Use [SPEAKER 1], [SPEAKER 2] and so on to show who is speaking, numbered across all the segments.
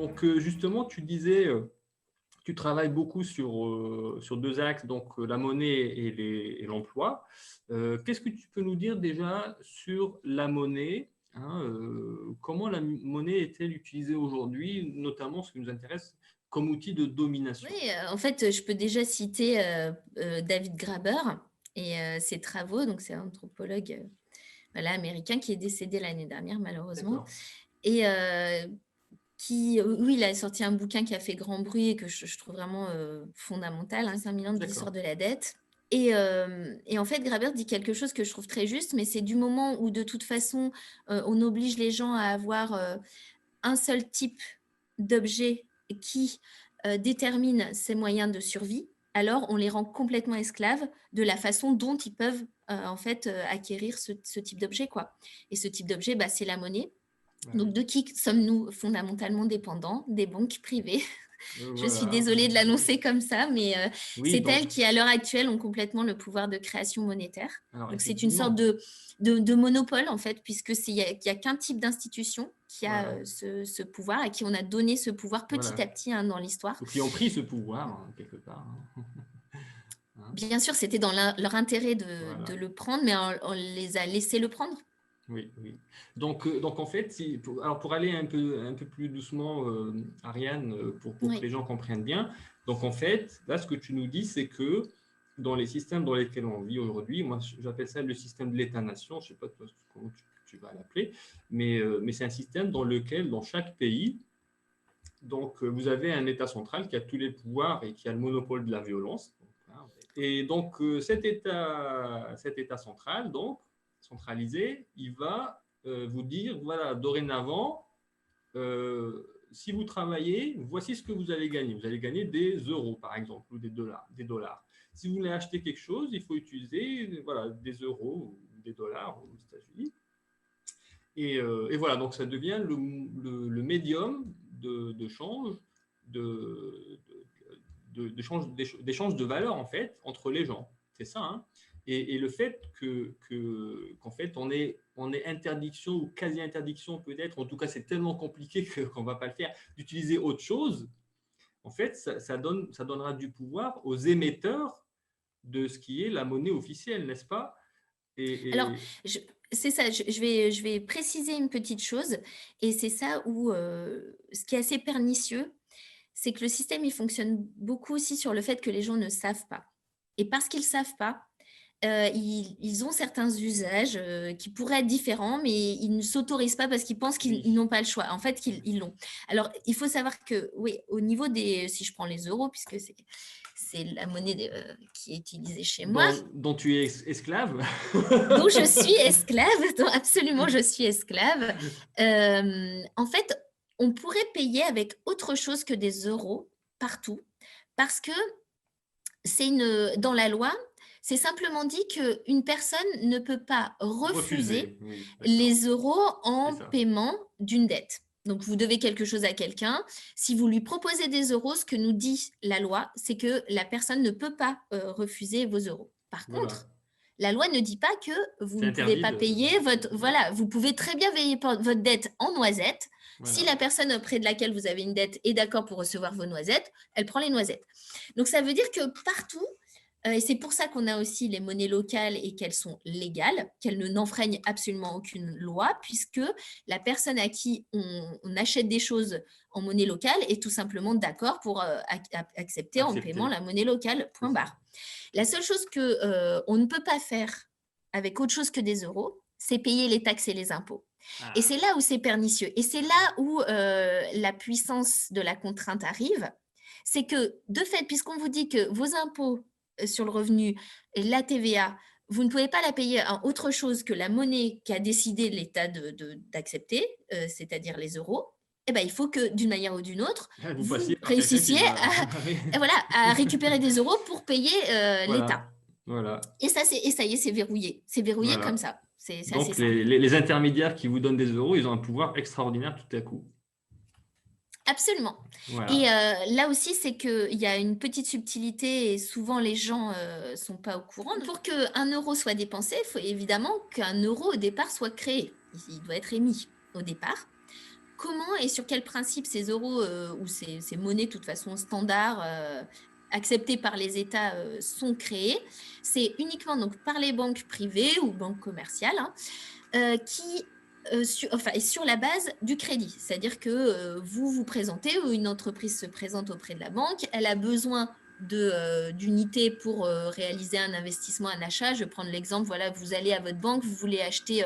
[SPEAKER 1] Donc, justement, tu disais, tu travailles beaucoup sur deux axes, donc la monnaie et l'emploi. Qu'est-ce que tu peux nous dire déjà sur la monnaie, hein, comment la monnaie est-elle utilisée aujourd'hui, notamment ce qui nous intéresse comme outil de domination?
[SPEAKER 2] Oui, en fait, je peux déjà citer David Graeber et ses travaux. Donc, c'est un anthropologue voilà, américain qui est décédé l'année dernière, malheureusement.
[SPEAKER 1] D'accord.
[SPEAKER 2] Et oui, il a sorti un bouquin qui a fait grand bruit et que je trouve vraiment fondamental, hein, 5 000 ans de l'histoire
[SPEAKER 1] D'accord.
[SPEAKER 2] de la dette. Et en fait, Graeber dit quelque chose que je trouve très juste, mais c'est du moment où de toute façon, on oblige les gens à avoir un seul type d'objet qui détermine ses moyens de survie, alors on les rend complètement esclaves de la façon dont ils peuvent en fait acquérir ce type d'objet, quoi. Et ce type d'objet, bah, c'est la monnaie. Donc,
[SPEAKER 1] Ouais.
[SPEAKER 2] de qui sommes-nous fondamentalement dépendants? Des banques privées. Je suis
[SPEAKER 1] Voilà.
[SPEAKER 2] désolée de l'annoncer comme ça, mais
[SPEAKER 1] Oui,
[SPEAKER 2] c'est
[SPEAKER 1] donc,
[SPEAKER 2] elles qui, à l'heure actuelle, ont complètement le pouvoir de création monétaire.
[SPEAKER 1] alors
[SPEAKER 2] Donc, c'est une sorte
[SPEAKER 1] effectivement,
[SPEAKER 2] de monopole, en fait, puisque il y a qu'un type d'institution qui a
[SPEAKER 1] voilà,
[SPEAKER 2] ce pouvoir, à qui on a donné ce pouvoir petit
[SPEAKER 1] voilà.
[SPEAKER 2] à petit hein, dans l'histoire.
[SPEAKER 1] Ou qui ont pris ce pouvoir, hein, quelque part. Hein. Hein,
[SPEAKER 2] Bien sûr, c'était dans leur intérêt de
[SPEAKER 1] voilà.
[SPEAKER 2] le prendre, mais on les a laissés le prendre.
[SPEAKER 1] Oui, oui. Donc en fait, alors pour aller un peu plus doucement, Ariane, pour que
[SPEAKER 2] Oui,
[SPEAKER 1] les gens comprennent bien, donc en fait, là, ce que tu nous dis, c'est que dans les systèmes dans lesquels on vit aujourd'hui, moi j'appelle ça le système de l'État-nation, je ne sais pas toi, comment tu vas l'appeler, mais c'est un système dans lequel, dans chaque pays, donc vous avez un État central qui a tous les pouvoirs et qui a le monopole de la violence. Donc, hein, et donc cet état central, donc centralisé, il va vous dire, voilà, dorénavant, si vous travaillez, voici ce que vous allez gagner. Vous allez gagner des euros, par exemple, ou des dollars. Des dollars. Si vous voulez acheter quelque chose, il faut utiliser voilà, des euros ou des dollars aux États-Unis. Et voilà, donc ça devient le médium de change, de, d'échange de valeur, en fait, entre les gens. C'est ça, hein. Et le fait qu'en fait, on est interdiction ou quasi-interdiction peut-être, en tout cas c'est tellement compliqué qu'on ne va pas le faire, d'utiliser autre chose, en fait, ça donnera du pouvoir aux émetteurs de ce qui est la monnaie officielle, n'est-ce pas?
[SPEAKER 2] alors,
[SPEAKER 1] Et
[SPEAKER 2] je c'est ça, je vais préciser une petite chose et c'est ça où, ce qui est assez pernicieux, c'est que le système, il fonctionne beaucoup aussi sur le fait que les gens ne savent pas et parce qu'ils savent pas, ils ont certains usages, qui pourraient être différents, mais ils ne s'autorisent pas parce qu'ils pensent qu'ils
[SPEAKER 1] oui,
[SPEAKER 2] n'ont pas le choix. En fait, qu'ils l'ont. Alors, il faut savoir que, oui, au niveau des si je prends les euros puisque c'est la monnaie qui est utilisée chez moi,
[SPEAKER 1] dont tu es esclave.
[SPEAKER 2] dont je suis esclave, dont absolument je suis esclave. En fait, on pourrait payer avec autre chose que des euros partout parce que dans la loi, c'est simplement dit qu'une personne ne peut pas refuser
[SPEAKER 1] Refusé, oui, d'accord.
[SPEAKER 2] les euros
[SPEAKER 1] C'est
[SPEAKER 2] en
[SPEAKER 1] ça.
[SPEAKER 2] paiement d'une dette. Donc, vous devez quelque chose à quelqu'un. Si vous lui proposez des euros, ce que nous dit la loi, c'est que la personne ne peut pas refuser vos euros. Par
[SPEAKER 1] Voilà.
[SPEAKER 2] contre, la loi ne dit pas que vous
[SPEAKER 1] C'est
[SPEAKER 2] ne pouvez
[SPEAKER 1] interdit
[SPEAKER 2] pas
[SPEAKER 1] de.
[SPEAKER 2] payer
[SPEAKER 1] Ouais,
[SPEAKER 2] voilà, vous pouvez très bien payer votre dette en noisettes. Si
[SPEAKER 1] voilà.
[SPEAKER 2] la personne auprès de laquelle vous avez une dette est d'accord pour recevoir vos noisettes, elle prend les noisettes. Donc, ça veut dire que partout, et c'est pour ça qu'on a aussi les monnaies locales et qu'elles sont légales, qu'elles n'enfreignent absolument aucune loi, puisque la personne à qui on achète des choses en monnaie locale est tout simplement d'accord pour accepter en paiement
[SPEAKER 1] Accepté.
[SPEAKER 2] la monnaie locale,
[SPEAKER 1] C'est
[SPEAKER 2] point
[SPEAKER 1] ça.
[SPEAKER 2] barre. La seule chose qu'on ne peut pas faire avec autre chose que des euros, c'est payer les taxes et les impôts. Et c'est
[SPEAKER 1] Ah,
[SPEAKER 2] là où c'est pernicieux. Et c'est là où la puissance de la contrainte arrive. C'est que, de fait, puisqu'on vous dit que vos impôts sur le revenu, la TVA, vous ne pouvez pas la payer en autre chose que la monnaie qu'a décidé l'État d'accepter, c'est-à-dire les euros, eh ben, il faut que, d'une manière ou d'une autre,
[SPEAKER 1] vous passiez
[SPEAKER 2] vous
[SPEAKER 1] par quelqu'un qui
[SPEAKER 2] réussissiez
[SPEAKER 1] va. Oui.
[SPEAKER 2] voilà, à récupérer des euros pour payer l'État.
[SPEAKER 1] Voilà. Voilà.
[SPEAKER 2] Et ça y est, c'est verrouillé. C'est verrouillé comme
[SPEAKER 1] Voilà.
[SPEAKER 2] ça. C'est assez
[SPEAKER 1] Donc,
[SPEAKER 2] simple.
[SPEAKER 1] les intermédiaires qui vous donnent des euros, ils ont un pouvoir extraordinaire tout à coup.
[SPEAKER 2] Absolument. Et
[SPEAKER 1] Voilà.
[SPEAKER 2] là aussi, c'est qu'il y a une petite subtilité et souvent les gens ne sont pas au courant. Pour qu'un euro soit dépensé, il faut évidemment qu'un euro au départ soit créé. Il doit être émis au départ. comment et sur quel principe ces euros ou ces monnaies, de toute façon, standards, acceptées par les États, sont créées? C'est uniquement donc, par les banques privées ou banques commerciales, hein, qui, sur la base du crédit. C'est-à-dire que vous vous présentez, ou une entreprise se présente auprès de la banque, elle a besoin d'unités pour réaliser un investissement, un achat. Je vais prendre l'exemple, voilà, vous allez à votre banque, vous voulez acheter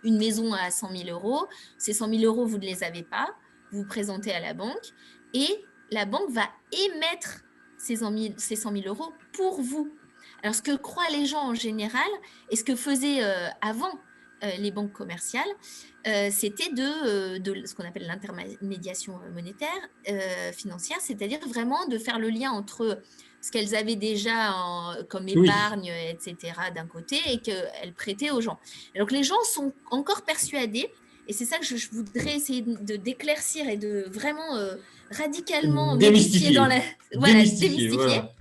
[SPEAKER 2] une maison à 100 000 euros. Ces 100 000 euros, vous ne les avez pas. Vous vous présentez à la banque et la banque va émettre ces 100 000 euros pour vous. Alors, ce que croient les gens en général et ce que faisaient avant les banques commerciales, c'était de ce qu'on appelle l'intermédiation monétaire, financière, c'est-à-dire vraiment de faire le lien entre ce qu'elles avaient déjà comme épargne, etc., d'un côté, et qu'elles prêtaient aux gens. Donc, les gens sont encore persuadés, et c'est ça que je voudrais essayer d'éclaircir et de vraiment radicalement modifier dans la… Voilà, démystifier. Voilà.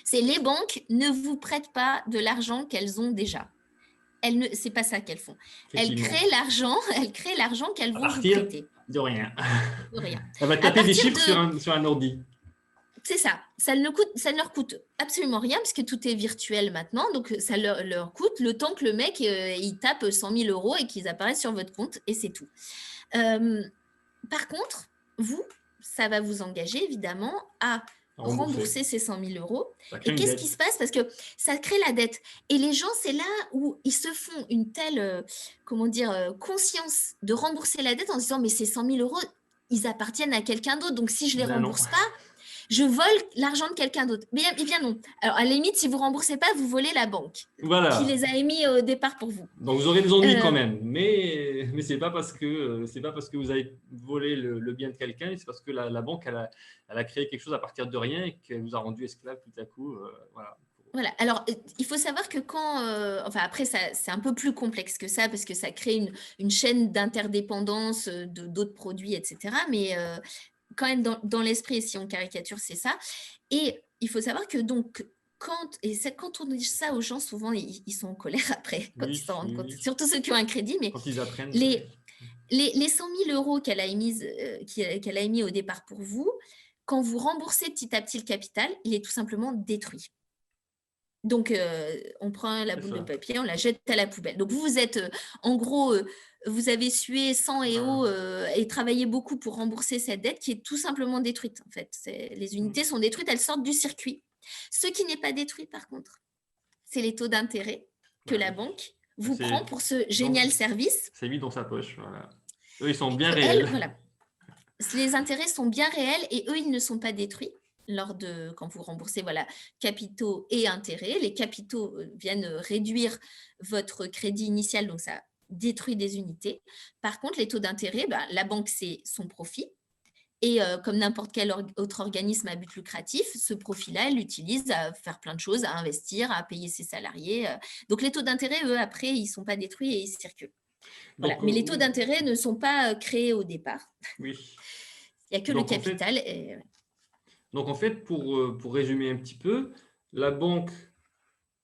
[SPEAKER 2] C'est les banques ne vous prêtent pas de l'argent qu'elles ont déjà. C'est pas ça qu'elles font. Elles créent l'argent qu'elles vont vous prêter.
[SPEAKER 1] De rien.
[SPEAKER 2] De rien.
[SPEAKER 1] Elle va taper des chiffres sur un ordi.
[SPEAKER 2] C'est ça. Ça ne leur coûte absolument rien puisque tout est virtuel maintenant. Donc, ça leur coûte le temps que le mec il tape 100 000 euros et qu'ils apparaissent sur votre compte et c'est tout. Par contre, vous, ça va vous engager évidemment à rembourser ces 100 000 euros. Et qu'est-ce qui se passe? Parce que ça crée la dette. Et les gens, c'est là où ils se font une telle conscience de rembourser la dette en se disant, mais ces 100 000 euros, ils appartiennent à quelqu'un d'autre. Donc, si je ne les rembourse pas, je vole l'argent de quelqu'un d'autre. Mais eh bien non. Alors, à la limite, si vous ne remboursez pas, vous volez la banque qui les a émis au départ pour vous.
[SPEAKER 1] Donc, vous aurez des ennuis quand même. Mais ce n'est pas parce que vous avez volé le bien de quelqu'un, c'est parce que la banque, elle a créé quelque chose à partir de rien et qu'elle vous a rendu esclave tout à coup. Voilà.
[SPEAKER 2] Voilà. Alors, il faut savoir que après, c'est un peu plus complexe que ça parce que ça crée une chaîne d'interdépendance d'autres produits, etc. Mais quand même, dans l'esprit, si on caricature, c'est ça. Et il faut savoir que donc, quand on dit ça aux gens, souvent, ils sont en colère après, quand ils s'en rendent compte. Surtout ceux qui ont un crédit. Mais
[SPEAKER 1] quand ils apprennent.
[SPEAKER 2] Les 100 000 euros qu'elle a émis au départ pour vous, quand vous remboursez petit à petit le capital, il est tout simplement détruit. Donc, on prend la boule de papier, on la jette à la poubelle. Donc, vous êtes, en gros, vous avez sué sang et eau et travaillé beaucoup pour rembourser cette dette qui est tout simplement détruite, en fait. Les unités sont détruites, elles sortent du circuit. Ce qui n'est pas détruit, par contre, c'est les taux d'intérêt que la banque vous prend pour ce génial service.
[SPEAKER 1] C'est mis dans sa poche, voilà. Eux, ils sont bien réels.
[SPEAKER 2] Voilà. Les intérêts sont bien réels et eux, ils ne sont pas détruits. Quand vous remboursez capitaux et intérêts. Les capitaux viennent réduire votre crédit initial, donc ça détruit des unités. Par contre, les taux d'intérêt, la banque, c'est son profit. Et comme n'importe quel autre organisme à but lucratif, ce profit-là, elle l'utilise à faire plein de choses, à investir, à payer ses salariés. Donc, les taux d'intérêt, eux, après, ils ne sont pas détruits et ils circulent. Voilà. Mais les taux d'intérêt ne sont pas créés au départ.
[SPEAKER 1] Oui.
[SPEAKER 2] Il n'y a que le capital.
[SPEAKER 1] Donc, en fait, pour résumer un petit peu, la banque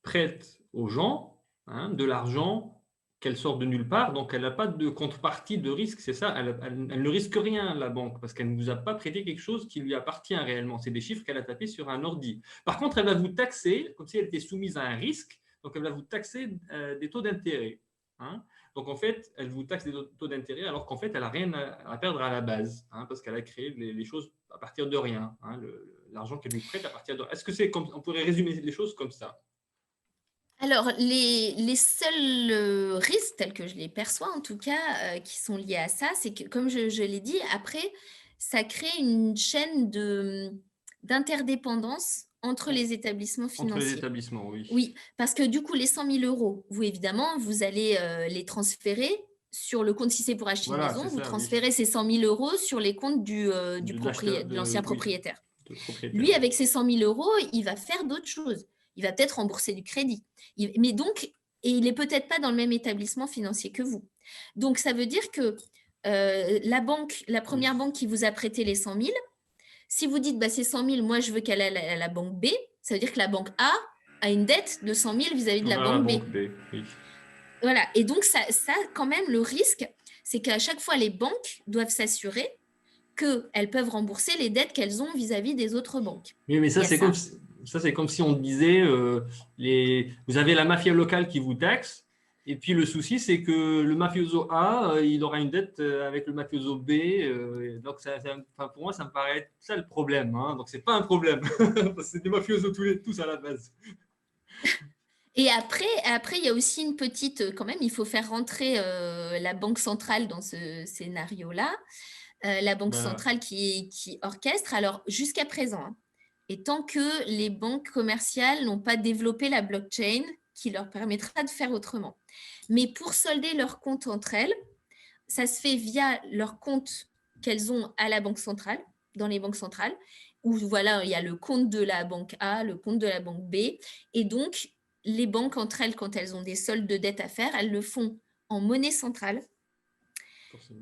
[SPEAKER 1] prête aux gens de l'argent qu'elle sort de nulle part. Donc, elle n'a pas de contrepartie de risque, c'est ça. Elle ne risque rien, la banque, parce qu'elle ne vous a pas prêté quelque chose qui lui appartient réellement. C'est des chiffres qu'elle a tapés sur un ordi. Par contre, elle va vous taxer, comme si elle était soumise à un risque. Donc, elle va vous taxer des taux d'intérêt. Donc, en fait, elle vous taxe des taux d'intérêt alors qu'en fait, elle n'a rien à perdre à la base parce qu'elle a créé les choses à partir de rien. L'argent qu'elle vous prête à partir de… Est-ce que c'est comme… On pourrait résumer les choses comme ça?
[SPEAKER 2] Alors, les seuls risques, tels que je les perçois en tout cas, qui sont liés à ça, c'est que, comme je l'ai dit, après, ça crée une chaîne d'interdépendance entre les établissements financiers.
[SPEAKER 1] Entre les établissements, oui.
[SPEAKER 2] Oui, parce que du coup, les 100 000 euros, vous, évidemment, vous allez les transférer sur le compte, si c'est pour acheter une maison, vous transférez ces 100 000 euros sur les comptes de l'ancien propriétaire. Lui, avec ces 100 000 euros, il va faire d'autres choses. Il va peut-être rembourser du crédit. Mais donc, et il n'est peut-être pas dans le même établissement financier que vous. Donc, ça veut dire que la première banque qui vous a prêté les 100 000, si vous dites, ces 100 000, moi, je veux qu'elle aille à la banque B, ça veut dire que la banque A une dette de 100 000 vis-à-vis de la banque B.
[SPEAKER 1] Oui.
[SPEAKER 2] Voilà. Et donc, ça, quand même, le risque, c'est qu'à chaque fois, les banques doivent s'assurer qu'elles peuvent rembourser les dettes qu'elles ont vis-à-vis des autres banques.
[SPEAKER 1] Oui, mais
[SPEAKER 2] Il
[SPEAKER 1] ça,
[SPEAKER 2] y a
[SPEAKER 1] c'est
[SPEAKER 2] ça.
[SPEAKER 1] comme si on disait, vous avez la mafia locale qui vous taxe, et puis le souci, c'est que le mafioso A, il aura une dette avec le mafioso B. Donc, enfin, pour moi, ça me paraît être ça le problème. Hein. Donc, c'est pas un problème. C'est des mafiosos tous à la base.
[SPEAKER 2] Et après, il y a aussi une petite, quand même, il faut faire rentrer la banque centrale dans ce scénario-là. La banque
[SPEAKER 1] Voilà.
[SPEAKER 2] centrale qui orchestre, alors jusqu'à présent, hein, et tant que les banques commerciales n'ont pas développé la blockchain qui leur permettra de faire autrement. Mais pour solder leurs comptes entre elles, ça se fait via leurs comptes qu'elles ont à la banque centrale, dans les banques centrales, où voilà, il y a le compte de la banque A, le compte de la banque B, et donc les banques entre elles, quand elles ont des soldes de dettes à faire, elles le font en monnaie centrale,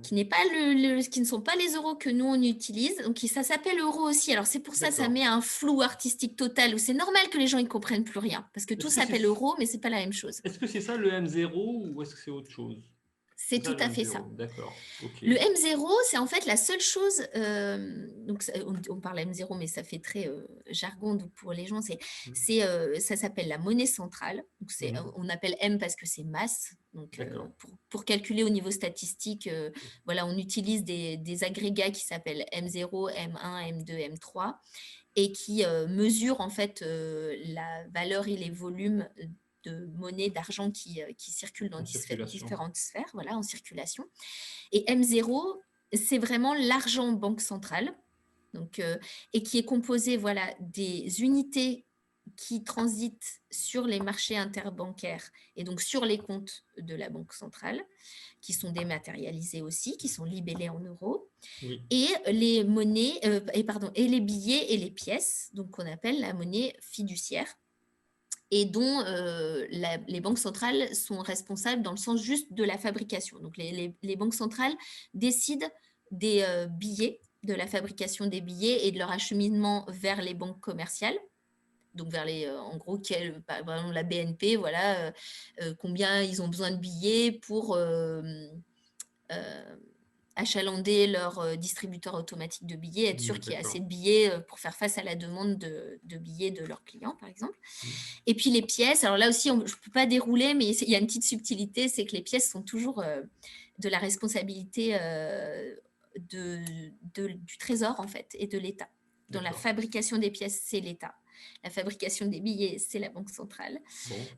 [SPEAKER 2] qui ne sont pas les euros que nous on utilise. Donc ça s'appelle euro aussi. Alors c'est pour ça ça met un flou artistique total où c'est normal que les gens ne comprennent plus rien parce que tout s'appelle euro, mais c'est pas la même chose.
[SPEAKER 1] Est-ce que c'est ça le M0 ou est-ce que c'est autre chose?
[SPEAKER 2] C'est tout à fait ça.
[SPEAKER 1] D'accord. Okay.
[SPEAKER 2] Le M0, c'est en fait la seule chose. Donc on parle M0, mais ça fait très jargon donc pour les gens. Ça s'appelle la monnaie centrale. Donc on appelle M parce que c'est masse. Donc pour calculer au niveau statistique, voilà, on utilise des agrégats qui s'appellent M0, M1, M2, M3 et qui mesurent en fait la valeur et les volumes de monnaie, d'argent qui circulent dans différentes sphères, voilà, en circulation. Et M0, c'est vraiment l'argent banque centrale, donc, et qui est composé voilà, des unités qui transitent sur les marchés interbancaires et donc sur les comptes de la banque centrale, qui sont dématérialisés aussi, qui sont libellés en euros, et les monnaies, et les billets et les pièces, donc qu'on appelle la monnaie fiduciaire, et dont les banques centrales sont responsables dans le sens juste de la fabrication. Donc, les banques centrales décident des billets, de la fabrication des billets et de leur acheminement vers les banques commerciales. Donc, vers en gros, par exemple, la BNP, voilà, combien ils ont besoin de billets pour achalander leur distributeur automatique de billets, être sûr qu'il y a assez de billets pour faire face à la demande de billets de leurs clients, par exemple. Et puis les pièces, alors là aussi, je ne peux pas dérouler, mais il y a une petite subtilité, c'est que les pièces sont toujours de la responsabilité du Trésor, en fait, et de l'État. Dans la fabrication des pièces, c'est l'État. La fabrication des billets, c'est la Banque centrale.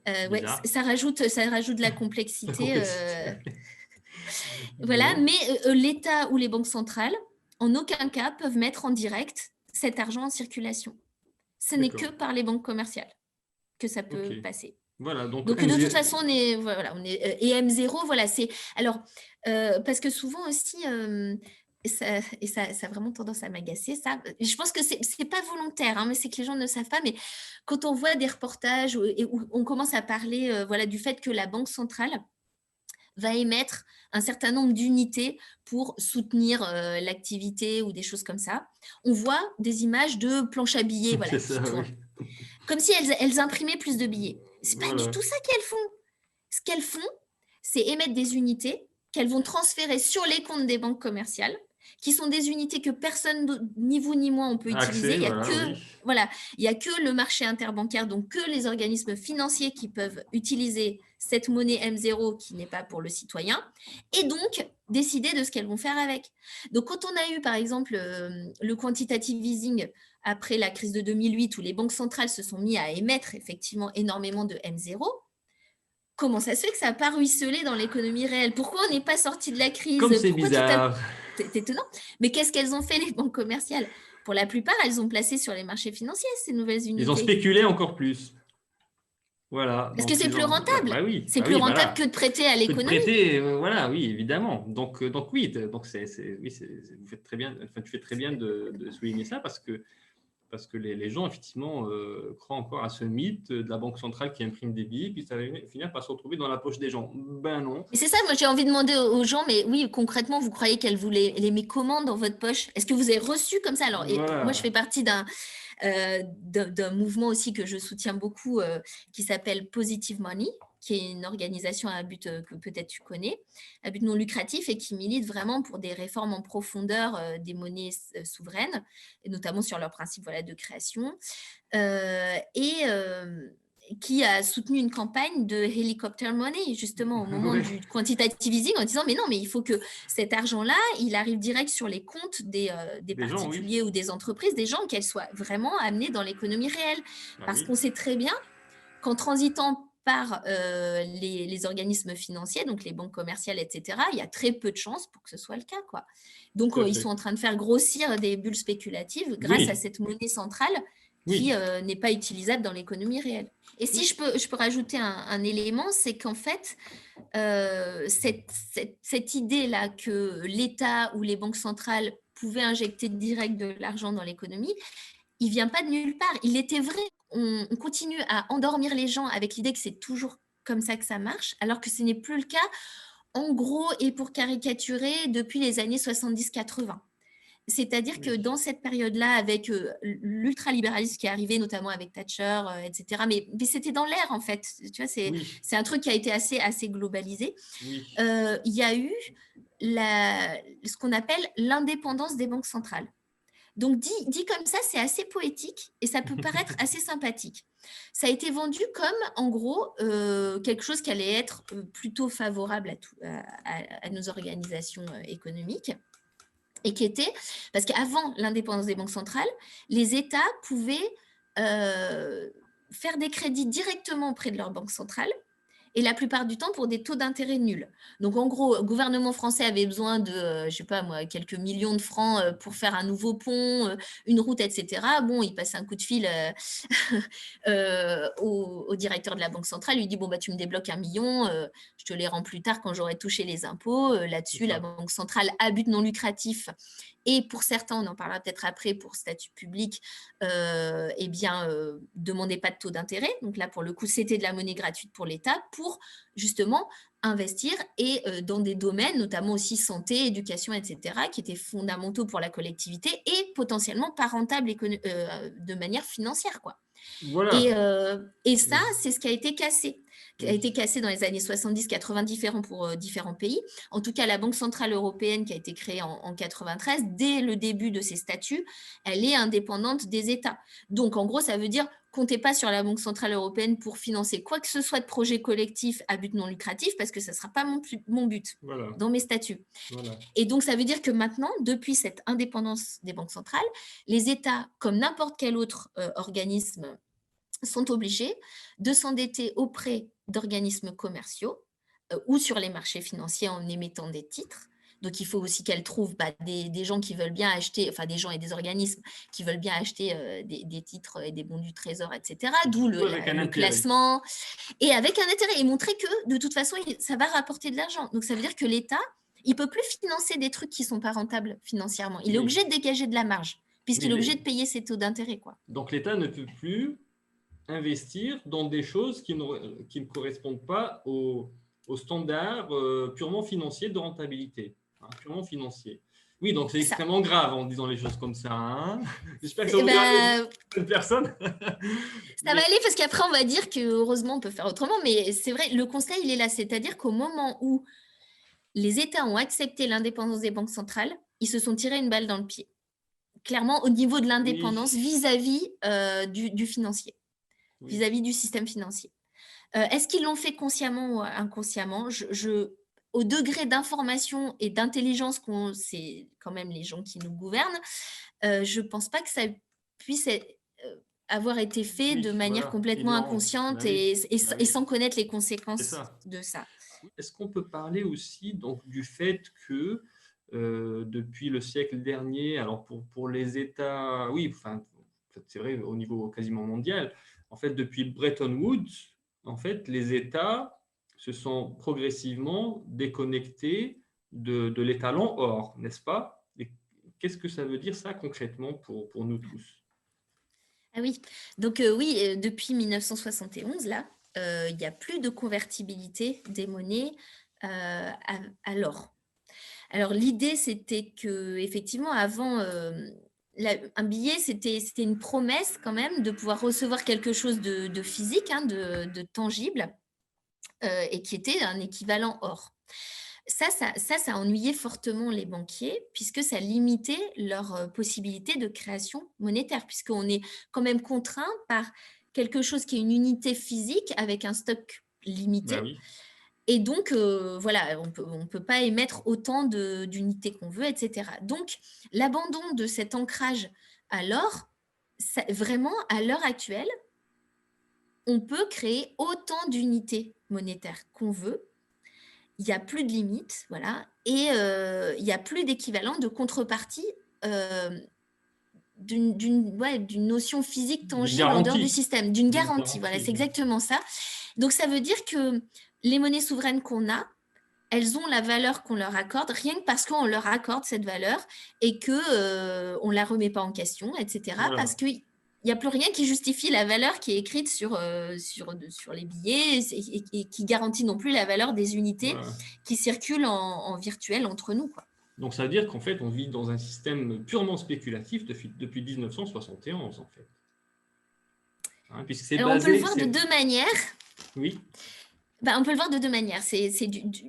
[SPEAKER 2] Ouais, ça rajoute de la complexité. Voilà, mais l'État ou les banques centrales, en aucun cas, peuvent mettre en direct cet argent en circulation. Ce n'est que par les banques commerciales que ça peut passer.
[SPEAKER 1] Voilà, donc
[SPEAKER 2] de toute façon, on est et M0, voilà, c'est alors parce que souvent aussi ça a vraiment tendance à m'agacer ça. Je pense que c'est pas volontaire, hein, mais c'est que les gens ne savent pas. Mais quand on voit des reportages où on commence à parler voilà du fait que la banque centrale va émettre un certain nombre d'unités pour soutenir l'activité ou des choses comme ça. On voit des images de planches à billets voilà, qui tournent. Oui. Comme si elles imprimaient plus de billets. C'est pas du tout ça qu'elles font. Ce qu'elles font, c'est émettre des unités qu'elles vont transférer sur les comptes des banques commerciales, qui sont des unités que personne, ni vous ni moi, on peut utiliser. Il y a que le marché interbancaire, donc que les organismes financiers qui peuvent utiliser cette monnaie M0 qui n'est pas pour le citoyen, et donc décider de ce qu'elles vont faire avec. Donc, quand on a eu, par exemple, le quantitative easing après la crise de 2008, où les banques centrales se sont mis à émettre effectivement énormément de M0, comment ça se fait que ça n'a pas ruisselé dans l'économie réelle? Pourquoi on n'est pas sorti de la crise?
[SPEAKER 1] Comme c'est bizarre.
[SPEAKER 2] C'est étonnant. Mais qu'est-ce qu'elles ont fait, les banques commerciales? Pour la plupart, elles ont placé sur les marchés financiers ces nouvelles unités.
[SPEAKER 1] Ils ont spéculé encore plus. Voilà.
[SPEAKER 2] Parce que c'est plus rentable.
[SPEAKER 1] Bah oui,
[SPEAKER 2] c'est plus rentable que de prêter à l'économie.
[SPEAKER 1] Prêter, voilà, oui, évidemment. Donc oui, vous faites très bien. Enfin, tu fais très bien de souligner ça parce que les gens, effectivement, croient encore à ce mythe de la banque centrale qui imprime des billets, puis ça va finir par se retrouver dans la poche des gens. Ben non.
[SPEAKER 2] Et c'est ça, moi j'ai envie de demander aux gens, mais oui, concrètement, vous croyez qu'elle vous les met comment dans votre poche? Est-ce que vous avez reçu comme ça? Alors, moi, je fais partie d'un mouvement aussi que je soutiens beaucoup qui s'appelle Positive Money. qui est une organisation à but que peut-être tu connais, à but non lucratif et qui milite vraiment pour des réformes en profondeur des monnaies souveraines, et notamment sur leur principe voilà, de création. Et qui a soutenu une campagne de helicopter money, justement, au moment
[SPEAKER 1] Ouais.
[SPEAKER 2] du quantitative easing, en disant, mais non, mais il faut que cet argent-là, il arrive direct sur les comptes des
[SPEAKER 1] Des gens, oui.
[SPEAKER 2] particuliers ou des entreprises, des gens, qu'elles soient vraiment amenées dans l'économie réelle.
[SPEAKER 1] Ah
[SPEAKER 2] Parce
[SPEAKER 1] oui.
[SPEAKER 2] qu'on sait très bien qu'en transitant par les organismes financiers, donc les banques commerciales, etc., il y a très peu de chances pour que ce soit le cas, quoi. Donc,
[SPEAKER 1] Tout à
[SPEAKER 2] ils
[SPEAKER 1] fait.
[SPEAKER 2] sont en train de faire grossir des bulles spéculatives grâce à
[SPEAKER 1] Oui,
[SPEAKER 2] cette monnaie centrale qui
[SPEAKER 1] oui,
[SPEAKER 2] n'est pas utilisable dans l'économie réelle. Et si
[SPEAKER 1] oui.
[SPEAKER 2] je peux rajouter un élément, c'est qu'en fait, cette idée-là que l'État ou les banques centrales pouvaient injecter direct de l'argent dans l'économie, il ne vient pas de nulle part. Il était vrai. On continue à endormir les gens avec l'idée que c'est toujours comme ça que ça marche, alors que ce n'est plus le cas, en gros, et pour caricaturer, depuis les années 70-80. C'est-à-dire que
[SPEAKER 1] Oui.
[SPEAKER 2] dans cette période-là, avec l'ultralibéralisme qui est arrivé, notamment avec Thatcher, etc., mais c'était dans l'air, en fait. Tu vois,
[SPEAKER 1] Oui,
[SPEAKER 2] c'est un truc qui a été assez globalisé.
[SPEAKER 1] oui.
[SPEAKER 2] Il y a eu ce qu'on appelle l'indépendance des banques centrales. Donc, dit comme ça, c'est assez poétique et ça peut paraître assez sympathique. Ça a été vendu comme, en gros, quelque chose qui allait être plutôt favorable à nos organisations économiques. Et qui était, parce qu'avant l'indépendance des banques centrales, les États pouvaient faire des crédits directement auprès de leur banque centrale, et la plupart du temps pour des taux d'intérêt nuls. Donc, en gros, le gouvernement français avait besoin de, je ne sais pas moi, quelques millions de francs pour faire un nouveau pont, une route, etc. Bon, il passe un coup de fil au directeur de la Banque centrale, lui dit, bon, bah, tu me débloques 1 million, je te les rends plus tard quand j'aurai touché les impôts.
[SPEAKER 1] C'est
[SPEAKER 2] Là-dessus, la
[SPEAKER 1] ça.
[SPEAKER 2] Banque centrale à but non lucratif, et pour certains, on en parlera peut-être après, pour statut public, eh bien, demandait pas de taux d'intérêt. Donc là, pour le coup, c'était de la monnaie gratuite pour l'État pour justement investir et dans des domaines, notamment aussi santé, éducation, etc., qui étaient fondamentaux pour la collectivité et potentiellement pas rentables de manière financière, quoi.
[SPEAKER 1] Voilà.
[SPEAKER 2] Et ça,
[SPEAKER 1] Oui,
[SPEAKER 2] c'est ce qui a été cassé dans les années 70-80, différents pour différents pays. En tout cas, la Banque centrale européenne, qui a été créée en 93, dès le début de ses statuts, elle est indépendante des États. Donc, en gros, ça veut dire comptez pas sur la Banque centrale européenne pour financer quoi que ce soit de projet collectif à but non lucratif, parce que ça ne sera pas mon but
[SPEAKER 1] voilà,
[SPEAKER 2] dans mes statuts.
[SPEAKER 1] voilà.
[SPEAKER 2] Et donc, ça veut dire que maintenant, depuis cette indépendance des banques centrales, les États, comme n'importe quel autre organisme, sont obligés de s'endetter auprès d'organismes commerciaux ou sur les marchés financiers en émettant des titres. Donc, il faut aussi qu'elles trouvent des gens qui veulent bien acheter, enfin des gens et des organismes qui veulent bien acheter des titres et des bons du trésor, etc. D'où
[SPEAKER 1] Surtout avec un
[SPEAKER 2] le
[SPEAKER 1] intérêt.
[SPEAKER 2] classement, et avec un intérêt, et montrer que de toute façon, ça va rapporter de l'argent. Donc, ça veut dire que l'État, il ne peut plus financer des trucs qui ne sont pas rentables financièrement. Il est
[SPEAKER 1] Oui,
[SPEAKER 2] obligé de dégager de la marge,
[SPEAKER 1] oui.
[SPEAKER 2] puisqu'il est obligé de payer ses taux d'intérêt, quoi.
[SPEAKER 1] Donc l'État ne peut plus investir dans des choses qui ne correspondent pas aux standards purement financiers de rentabilité, hein, purement financier. Oui, donc c'est
[SPEAKER 2] C'est ça.
[SPEAKER 1] extrêmement grave en disant les choses comme ça, hein. J'espère que ça
[SPEAKER 2] Eh
[SPEAKER 1] vous dérange
[SPEAKER 2] ben,
[SPEAKER 1] une personne.
[SPEAKER 2] ça va
[SPEAKER 1] Mais
[SPEAKER 2] aller parce qu'après, on va dire que heureusement, on peut faire autrement. Mais c'est vrai, le constat, il est là. C'est-à-dire qu'au moment où les États ont accepté l'indépendance des banques centrales, ils se sont tirés une balle dans le pied. Clairement, au niveau de
[SPEAKER 1] oui,
[SPEAKER 2] l'indépendance vis-à-vis du financier,
[SPEAKER 1] oui.
[SPEAKER 2] vis-à-vis du système financier. Est-ce qu'ils l'ont fait consciemment ou inconsciemment? Au degré d'information et d'intelligence c'est quand même les gens qui nous gouvernent, je ne pense pas que ça puisse avoir été fait de
[SPEAKER 1] Oui,
[SPEAKER 2] manière
[SPEAKER 1] voilà,
[SPEAKER 2] complètement
[SPEAKER 1] évidemment.
[SPEAKER 2] inconsciente
[SPEAKER 1] Bah oui, bah
[SPEAKER 2] et
[SPEAKER 1] oui,
[SPEAKER 2] sans connaître les
[SPEAKER 1] c'est
[SPEAKER 2] conséquences
[SPEAKER 1] ça.
[SPEAKER 2] de ça.
[SPEAKER 1] Est-ce qu'on peut parler aussi donc, du fait que depuis le siècle dernier, alors pour les États, oui, enfin, c'est vrai au niveau quasiment mondial, en fait, depuis Bretton Woods, en fait, les États se sont progressivement déconnectés de l'étalon or, n'est-ce pas? Et qu'est-ce que ça veut dire ça concrètement pour nous tous?
[SPEAKER 2] Ah oui, donc oui, depuis 1971, là, il n'y a plus de convertibilité des monnaies à l'or. Alors l'idée, c'était que effectivement, avant, un billet, c'était une promesse quand même de pouvoir recevoir quelque chose de physique, hein, de tangible, et qui était un équivalent or. Ça ennuyait fortement les banquiers puisque ça limitait leur possibilité de création monétaire, puisqu'on est quand même contraint par quelque chose qui est une unité physique avec un stock limité.
[SPEAKER 1] Bah oui.
[SPEAKER 2] Et donc, voilà, on peut pas émettre autant d'unités qu'on veut, et cetera. Donc, l'abandon de cet ancrage à l'or, vraiment, à l'heure actuelle, on peut créer autant d'unités monétaires qu'on veut. Il n'y a plus de limite, voilà, et il n'y a plus d'équivalent de contrepartie d'une notion physique
[SPEAKER 1] D'une
[SPEAKER 2] tangible en dehors du
[SPEAKER 1] garantie.
[SPEAKER 2] système, d'une
[SPEAKER 1] D'une
[SPEAKER 2] garantie. Voilà,
[SPEAKER 1] garantie.
[SPEAKER 2] c'est exactement ça. Donc, ça veut dire que les monnaies souveraines qu'on a, elles ont la valeur qu'on leur accorde, rien que parce qu'on leur accorde cette valeur et qu'on ne la remet pas en question, etc.
[SPEAKER 1] Voilà.
[SPEAKER 2] Parce qu'il n'y a plus rien qui justifie la valeur qui est écrite sur les billets et qui garantit non plus la valeur des unités
[SPEAKER 1] Voilà.
[SPEAKER 2] qui circulent en virtuel entre nous, quoi.
[SPEAKER 1] Donc ça veut dire qu'en fait, on vit dans un système purement spéculatif depuis 1971, en fait. Hein, puisque c'est
[SPEAKER 2] Alors, on peut le
[SPEAKER 1] basé...
[SPEAKER 2] voir de deux manières.
[SPEAKER 1] Oui.
[SPEAKER 2] On peut le voir de deux manières.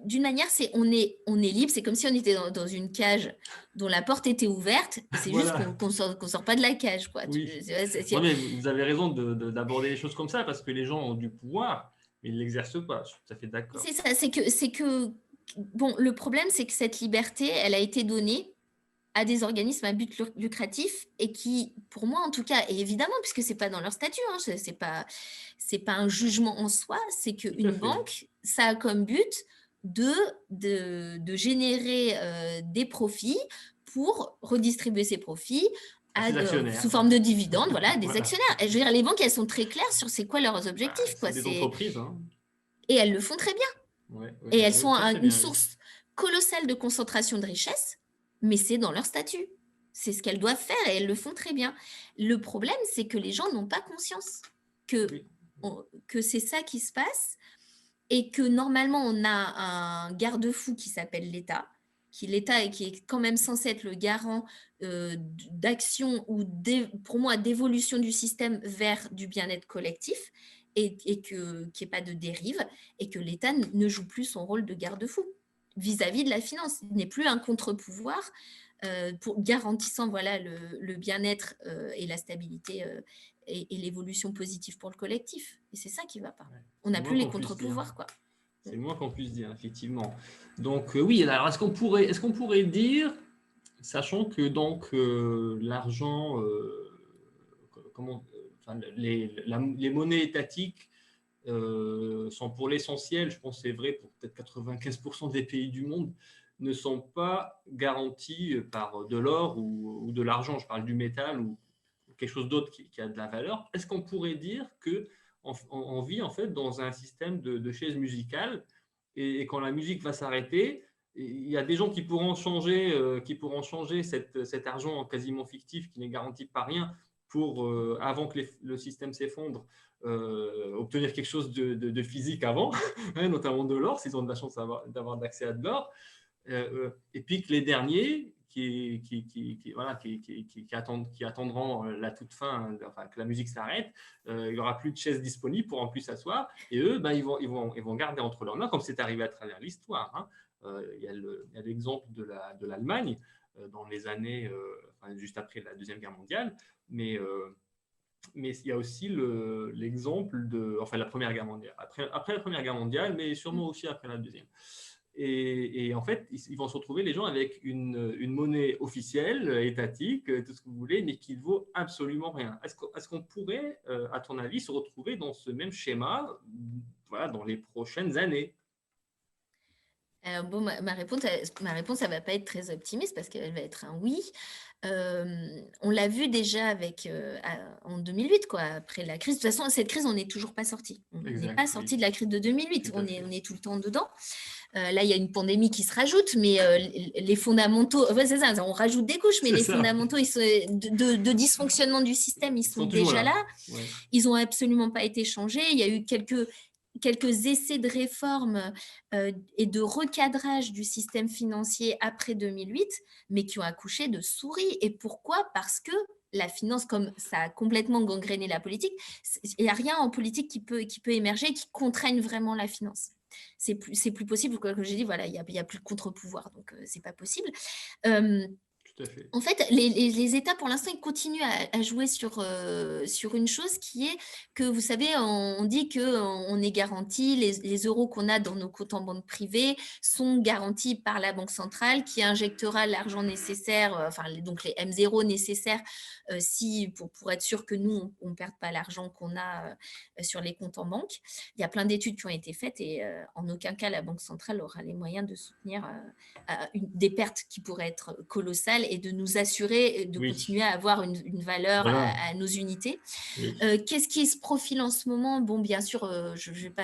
[SPEAKER 2] D'une manière, on est libre. C'est comme si on était dans une cage dont la porte était ouverte. C'est
[SPEAKER 1] Voilà.
[SPEAKER 2] juste qu'on sort pas de la cage, quoi.
[SPEAKER 1] Oui. Non, mais vous avez raison d'aborder les choses comme ça parce que les gens ont du pouvoir, mais ils ne l'exercent pas. Je suis tout à fait d'accord.
[SPEAKER 2] C'est ça. C'est que bon, le problème, c'est que cette liberté, elle a été donnée à des organismes à but lucratif et qui, pour moi en tout cas, et évidemment, puisque c'est pas dans leur statut, hein, c'est pas un jugement en soi, c'est qu'une banque, ça a comme but de générer des profits pour redistribuer ces profits sous forme de dividendes, voilà, des actionnaires. Et je veux dire, les banques, elles sont très claires sur c'est quoi leurs objectifs.
[SPEAKER 1] C'est des entreprises. Hein.
[SPEAKER 2] Et elles le font très bien. Et elles sont une source colossale de concentration de richesse, mais c'est dans leur statut. C'est ce qu'elles doivent faire et elles le font très bien. Le problème, c'est que les gens n'ont pas conscience que c'est ça qui se passe et que normalement, on a un garde-fou qui s'appelle l'État, qui est quand même censé être le garant d'action ou, pour moi, d'évolution du système vers du bien-être collectif et qu'il n'y ait pas de dérive et que l'État ne joue plus son rôle de garde-fou vis-à-vis de la finance. Il n'est plus un contre-pouvoir garantissant voilà, le bien-être et la stabilité et l'évolution positive pour le collectif. Et c'est ça qui ne va pas. On n'a plus les contre-pouvoirs, quoi.
[SPEAKER 1] C'est le moins qu'on puisse dire, effectivement. Donc, oui, alors est-ce qu'on pourrait dire, sachant que donc l'argent, les monnaies étatiques sont pour l'essentiel, je pense que c'est vrai pour peut-être 95% des pays du monde, ne sont pas garanties par de l'or ou de l'argent, je parle du métal ou quelque chose d'autre qui a de la valeur. Est-ce qu'on pourrait dire qu'on vit en fait dans un système de chaises musicales et quand la musique va s'arrêter, il y a des gens qui pourront changer cet argent quasiment fictif qui n'est garanti par rien pour, avant que le système s'effondre, obtenir quelque chose de physique avant, notamment de l'or, s'ils ont de la chance d'avoir d'accès à de l'or. Et puis que les derniers qui attendront la toute fin, enfin, que la musique s'arrête, il n'y aura plus de chaises disponibles pour en plus s'asseoir. Et eux, ils vont garder entre leurs mains, comme c'est arrivé à travers l'histoire. Hein. Il y a l'exemple de l'Allemagne dans les années, juste après la Deuxième Guerre mondiale. Mais il y a aussi l'exemple de la Première Guerre mondiale. Après la Première Guerre mondiale, mais sûrement aussi après la Deuxième. Et en fait, ils vont se retrouver, les gens, avec une monnaie officielle, étatique, tout ce que vous voulez, mais qui ne vaut absolument rien. Est-ce qu'on pourrait, à ton avis, se retrouver dans ce même schéma dans les prochaines années ?
[SPEAKER 2] Bon, ma réponse, elle va pas être très optimiste parce qu'elle va être un oui. On l'a vu déjà en 2008, quoi, après la crise. De toute façon, cette crise, on n'est toujours pas sorti. On n'est pas sorti de la crise de 2008. On est tout le temps dedans. Là, il y a une pandémie qui se rajoute, mais les fondamentaux, c'est ça, on rajoute des couches, mais les fondamentaux de dysfonctionnement du système, ils sont déjà là. Ouais. Ils n'ont absolument pas été changés. Il y a eu quelques essais de réforme et de recadrage du système financier après 2008, mais qui ont accouché de souris. Et pourquoi ? Parce que la finance, comme ça a complètement gangréné la politique, il n'y a rien en politique qui peut émerger, qui contraigne vraiment la finance. c'est plus possible. Comme j'ai dit, voilà, il y a plus de contre-pouvoir, donc c'est pas possible. Euh,
[SPEAKER 1] Tout à fait.
[SPEAKER 2] En fait, les États, pour l'instant, ils continuent à jouer sur une chose qui est que, vous savez, on dit qu'on est garanti, les euros qu'on a dans nos comptes en banque privée sont garantis par la Banque centrale qui injectera l'argent nécessaire, enfin, donc les M0 nécessaires pour être sûr que nous, on ne perde pas l'argent qu'on a sur les comptes en banque. Il y a plein d'études qui ont été faites et en aucun cas, la Banque centrale aura les moyens de soutenir des pertes qui pourraient être colossales et de nous assurer de continuer à avoir une valeur à nos unités.
[SPEAKER 1] Oui.
[SPEAKER 2] Qu'est-ce qui se profile en ce moment? Bon, bien sûr, je vais pas.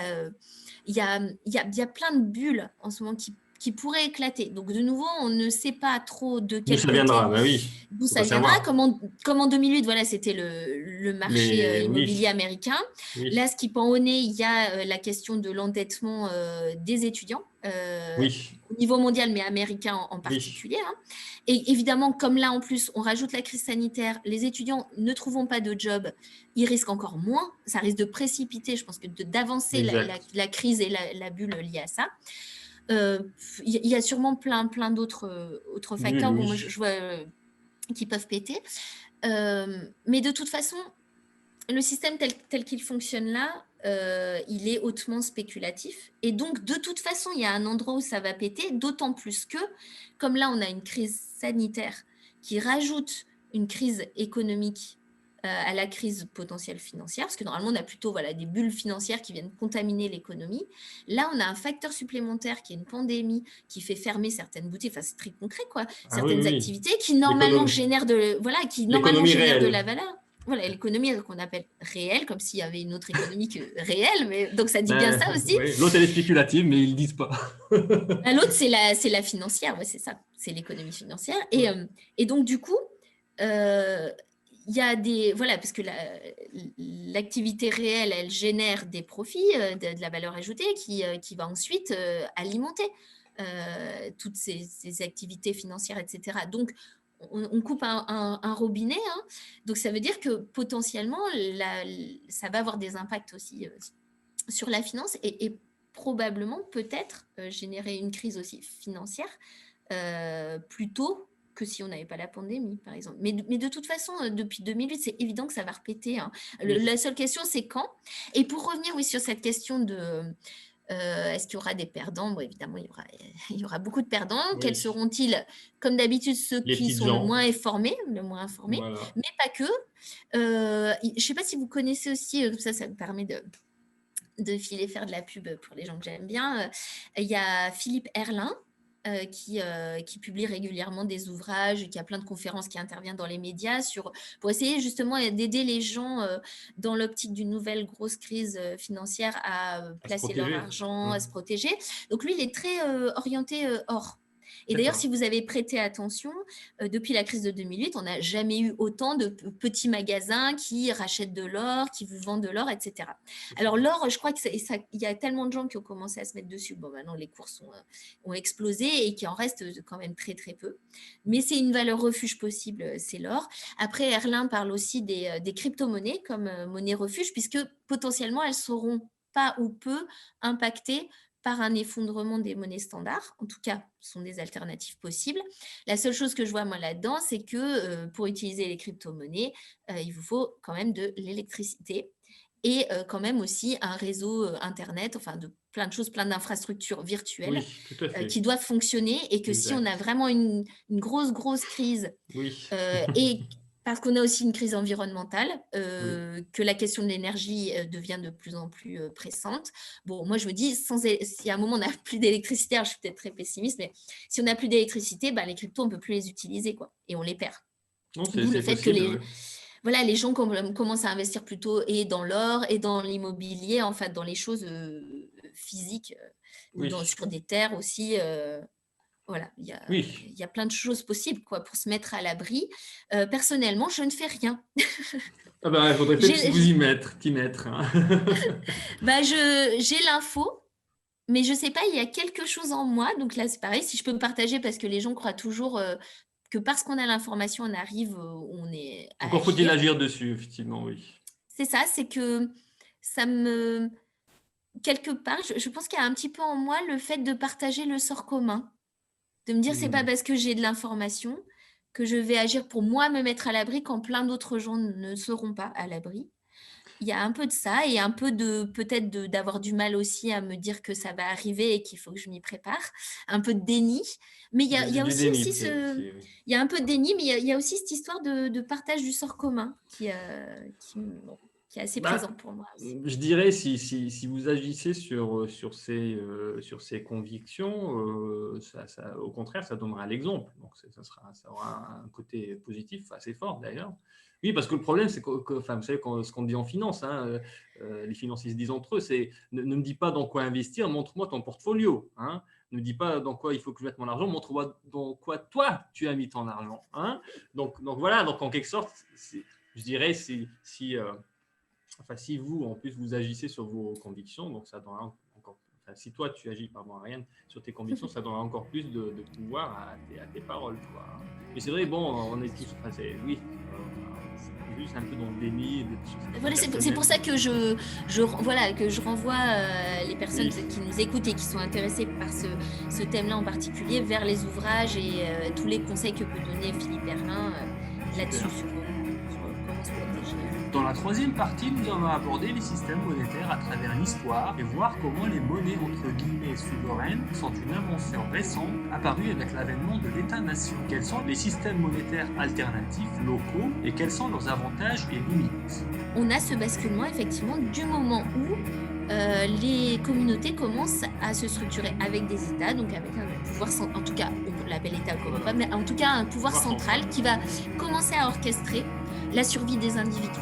[SPEAKER 2] Il y a plein de bulles en ce moment qui pourraient éclater. Donc, de nouveau, on ne sait pas trop de quel côté. D'où ça viendra. Comme en 2008, voilà, c'était le marché immobilier américain. Oui. Là, ce qui pend au nez, il y a la question de l'endettement des étudiants. Au niveau mondial, mais américain en particulier. Hein. Et évidemment, comme là, en plus, on rajoute la crise sanitaire, les étudiants ne trouvant pas de job, ils risquent encore moins. Ça risque de précipiter, je pense, d'avancer la crise et la bulle liée à ça. Il y a sûrement plein d'autres facteurs bon, moi, je vois, qui peuvent péter. Mais de toute façon, le système tel qu'il fonctionne là, il est hautement spéculatif. Et donc, de toute façon, il y a un endroit où ça va péter, d'autant plus que, comme là, on a une crise sanitaire qui rajoute une crise économique à la crise potentielle financière, parce que normalement, on a plutôt des bulles financières qui viennent contaminer l'économie. Là, on a un facteur supplémentaire qui est une pandémie qui fait fermer certaines boutiques, enfin, c'est très concret, quoi. Certaines activités qui normalement génèrent de la valeur. Voilà, l'économie qu'on appelle réelle, comme s'il y avait une autre économie que réelle, mais donc ça dit bien ça aussi.
[SPEAKER 1] Oui. L'autre, elle est spéculative, mais ils ne disent pas.
[SPEAKER 2] L'autre, c'est la financière, c'est ça, c'est l'économie financière. Et donc, du coup, il y a des... Voilà, parce que l'activité réelle, elle génère des profits, de la valeur ajoutée qui va ensuite alimenter toutes ces activités financières, etc. Donc, on coupe un robinet, hein. Donc ça veut dire que potentiellement, ça va avoir des impacts aussi sur la finance et probablement peut-être générer une crise aussi financière plus tôt que si on n'avait pas la pandémie, par exemple. Mais de toute façon, depuis 2008, c'est évident que ça va repéter. Hein. La seule question, c'est quand. Et pour revenir sur cette question de... est-ce qu'il y aura des perdants? Bon, évidemment, il y aura beaucoup de perdants. Quels seront-ils? Comme d'habitude, ceux qui sont le moins informés, voilà. Mais pas que. Je ne sais pas si vous connaissez aussi, ça me permet de filer faire de la pub pour les gens que j'aime bien. Il y a Philippe Erlin, qui publie régulièrement des ouvrages, qui a plein de conférences, qui intervient dans les médias pour essayer justement d'aider les gens dans l'optique d'une nouvelle grosse crise financière à placer leur argent, à se protéger. Donc lui, il est très orienté or. Et d'ailleurs, si vous avez prêté attention, depuis la crise de 2008, on n'a jamais eu autant de petits magasins qui rachètent de l'or, qui vous vendent de l'or, etc. Alors l'or, je crois qu'il y a tellement de gens qui ont commencé à se mettre dessus. Bon, maintenant, les cours ont explosé et qu'il en reste quand même très, très peu. Mais c'est une valeur refuge possible, c'est l'or. Après, Erlin parle aussi des crypto-monnaies comme monnaie refuge, puisque potentiellement, elles seront pas ou peu impactées par un effondrement des monnaies standards. En tout cas, ce sont des alternatives possibles. La seule chose que je vois, moi, là-dedans, c'est que pour utiliser les crypto-monnaies, il vous faut quand même de l'électricité et quand même aussi un réseau Internet, enfin de plein de choses, plein d'infrastructures virtuelles qui doivent fonctionner et que si on a vraiment une grosse crise et parce qu'on a aussi une crise environnementale, que la question de l'énergie devient de plus en plus pressante. Bon, moi, je me dis, si à un moment, on n'a plus d'électricité, je suis peut-être très pessimiste, mais si on n'a plus d'électricité, les cryptos, on ne peut plus les utiliser, quoi, et on les perd. D'où le fait que les gens commencent à investir plutôt et dans l'or et dans l'immobilier, en fait, dans les choses physiques, sur des terres aussi. Voilà, il y a plein de choses possibles pour se mettre à l'abri. Personnellement, je ne fais rien.
[SPEAKER 1] Il faudrait peut-être vous t'y mettre. Hein.
[SPEAKER 2] J'ai l'info, mais je ne sais pas, il y a quelque chose en moi. Donc là, c'est pareil, si je peux me partager, parce que les gens croient toujours que parce qu'on a l'information, on arrive, on est à
[SPEAKER 1] faut-il agir dessus, effectivement, oui.
[SPEAKER 2] C'est ça, c'est que ça me... quelque part, je pense qu'il y a un petit peu en moi le fait de partager le sort commun. De me dire: «C'est pas
[SPEAKER 1] Mhm.
[SPEAKER 2] parce que j'ai de l'information que je vais agir pour moi me mettre à l'abri quand plein d'autres gens ne seront pas à l'abri». Il y a un peu de ça et un peu de peut-être d'avoir du mal aussi à me dire que ça va arriver et qu'il faut que je m'y prépare. Un peu de déni, mais il y a
[SPEAKER 1] Du
[SPEAKER 2] aussi
[SPEAKER 1] déni,
[SPEAKER 2] ce il y a un peu de déni, mais il y a aussi cette histoire de partage du sort commun bon, qui est assez
[SPEAKER 1] Bah,
[SPEAKER 2] présent pour moi aussi.
[SPEAKER 1] je dirais, si vous agissez sur ces convictions, au contraire, ça donnera l'exemple. Donc, ça aura un côté positif assez fort, d'ailleurs. Oui, parce que le problème, c'est enfin, vous savez, ce qu'on dit en finance, hein, les financiers se disent entre eux, c'est ne me dis pas dans quoi investir, montre-moi ton portfolio. Hein. Ne me dis pas dans quoi il faut que je mette mon argent, montre-moi dans quoi toi, tu as mis ton argent. Hein. Donc voilà, donc en quelque sorte, je dirais, si vous, en plus, vous agissez sur vos convictions, donc ça donnera encore. Enfin, si toi, tu agis, pardon, Ariane, sur tes convictions, ça donnera encore plus de pouvoir à tes paroles. Quoi. Mais c'est vrai, bon, on est tous. Enfin, oui, c'est juste un peu dans le déni.
[SPEAKER 2] Voilà, c'est pour ça que voilà, que je renvoie les personnes
[SPEAKER 1] Oui.
[SPEAKER 2] qui nous écoutent et qui sont intéressées par ce thème-là en particulier vers les ouvrages et tous les conseils que peut donner Philippe Herrlin là-dessus,
[SPEAKER 1] Super.
[SPEAKER 2] sur comment se protéger.
[SPEAKER 3] Dans la troisième partie, nous allons aborder les systèmes monétaires à travers l'histoire et voir comment les monnaies entre guillemets souveraines sont une invention récente apparue avec l'avènement de l'État-nation. Quels sont les systèmes monétaires alternatifs locaux et quels sont leurs avantages et limites?
[SPEAKER 2] On a ce basculement effectivement du moment où les communautés commencent à se structurer avec des États, donc avec un pouvoir, en tout cas, on l'appelle État comme pas, mais en tout cas un pouvoir central qui va commencer à orchestrer la survie des individus.